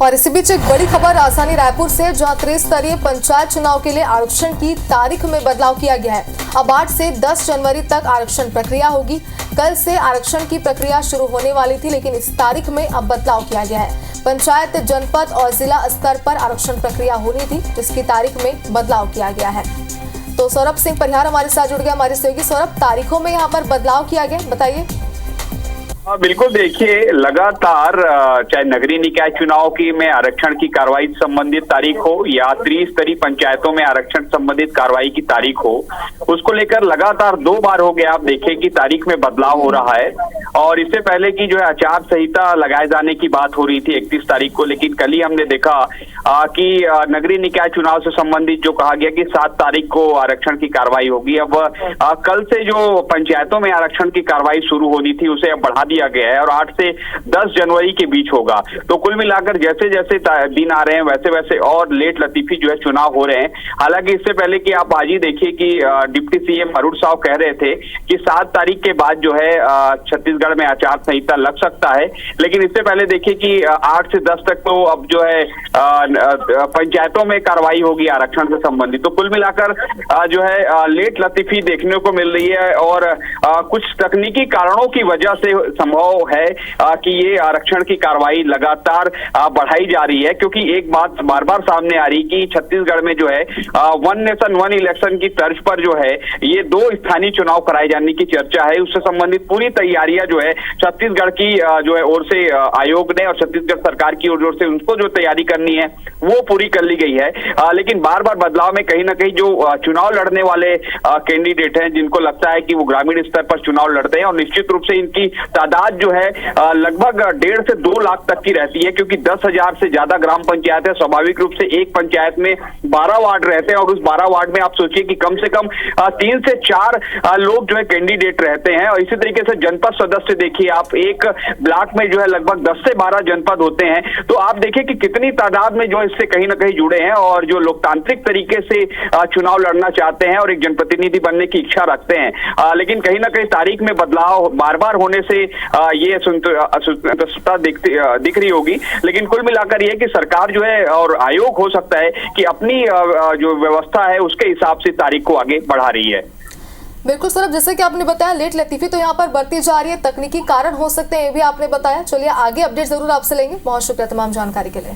और इसी बीच एक बड़ी खबर राजधानी रायपुर से, जहां त्रिस्तरीय पंचायत चुनाव के लिए आरक्षण की तारीख में बदलाव किया गया है। अब 8 से 10 जनवरी तक आरक्षण प्रक्रिया होगी। कल से आरक्षण की प्रक्रिया शुरू होने वाली थी, लेकिन इस तारीख में अब बदलाव किया गया है। पंचायत, जनपद और जिला स्तर पर आरक्षण प्रक्रिया होनी थी, जिसकी तारीख में बदलाव किया गया है। तो सौरभ सिंह परिहार हमारे साथ जुड़ गया हमारे सहयोगी। सौरभ, तारीखों में यहाँ पर बदलाव किया गया, बताइए। बिल्कुल, देखिए, लगातार चाहे नगरीय निकाय चुनाव की में आरक्षण की कार्रवाई संबंधित तारीख हो या त्रिस्तरीय पंचायतों में आरक्षण संबंधित कार्रवाई की तारीख हो, उसको लेकर लगातार 2 बार हो गया आप देखें कि तारीख में बदलाव हो रहा है। और इससे पहले की जो है आचार संहिता लगाए जाने की बात हो रही थी 31 तारीख को, लेकिन कल ही हमने देखा कि नगरीय निकाय चुनाव से संबंधित जो कहा गया कि 7 तारीख को आरक्षण की कार्रवाई होगी। अब कल से जो पंचायतों में आरक्षण की कार्रवाई शुरू होनी थी उसे अब बढ़ा दिया गया है और 8 से 10 जनवरी के बीच होगा। तो कुल मिलाकर जैसे जैसे दिन आ रहे हैं वैसे वैसे और लेट लतीफी जो है चुनाव हो रहे हैं। हालांकि इससे पहले कि आप आज ही देखिए कि डिप्टी सीएम अरुण साव कह रहे थे कि 7 तारीख के बाद जो है छत्तीसगढ़ में आचार संहिता लग सकता है, लेकिन इससे पहले देखिए कि 8 से 10 तक तो अब जो है पंचायतों में कार्रवाई होगी आरक्षण से संबंधित। तो कुल मिलाकर जो है लेट लतीफी देखने को मिल रही है और कुछ तकनीकी कारणों की वजह से संभव है कि ये आरक्षण की कार्रवाई लगातार बढ़ाई जा रही है, क्योंकि एक बात बार बार सामने आ रही कि छत्तीसगढ़ में जो है 1 नेशन 1 इलेक्शन की तर्ज पर जो है ये 2 स्थानीय चुनाव कराए जाने की चर्चा है। उससे संबंधित पूरी तैयारियां जो है छत्तीसगढ़ की जो है ओर से आयोग ने और छत्तीसगढ़ सरकार की ओर से उनको जो तैयारी करनी है वो पूरी कर ली गई है। लेकिन बार बार बदलाव में कहीं ना कहीं जो चुनाव लड़ने वाले कैंडिडेट हैं, जिनको लगता है कि वो ग्रामीण स्तर पर चुनाव लड़ते हैं और निश्चित रूप से इनकी तादाद जो है लगभग 1.5 से 2 लाख तक की रहती है, क्योंकि 10,000 से ज्यादा ग्राम पंचायत है। स्वाभाविक रूप से एक पंचायत में 12 वार्ड रहते हैं और उस 12 वार्ड में आप सोचिए कि कम से कम 3 से 4 लोग जो है कैंडिडेट रहते हैं। और इसी तरीके से जनपद सदस्य देखिए आप, एक ब्लॉक में जो है लगभग 10 से 12 जनपद होते हैं। तो आप देखिए कि कितनी तादाद में जो इससे कहीं ना कहीं जुड़े हैं और जो लोकतांत्रिक तरीके से चुनाव लड़ना चाहते हैं और एक जनप्रतिनिधि बनने की इच्छा रखते हैं। लेकिन कहीं ना कहीं तारीख में बदलाव बार बार होने से ये असंतुष्टता दिख रही होगी। लेकिन कुल मिलाकर ये कि सरकार जो है और आयोग हो सकता है कि अपनी जो व्यवस्था है उसके हिसाब से तारीख को आगे बढ़ा रही है। बिल्कुल सौरभ, जैसे कि आपने बताया लेट लतीफी तो यहाँ पर बढ़ती जा रही है, तकनीकी कारण हो सकते हैं ये भी आपने बताया। चलिए आगे अपडेट जरूर आपसे लेंगे। बहुत शुक्रिया तमाम जानकारी के लिए।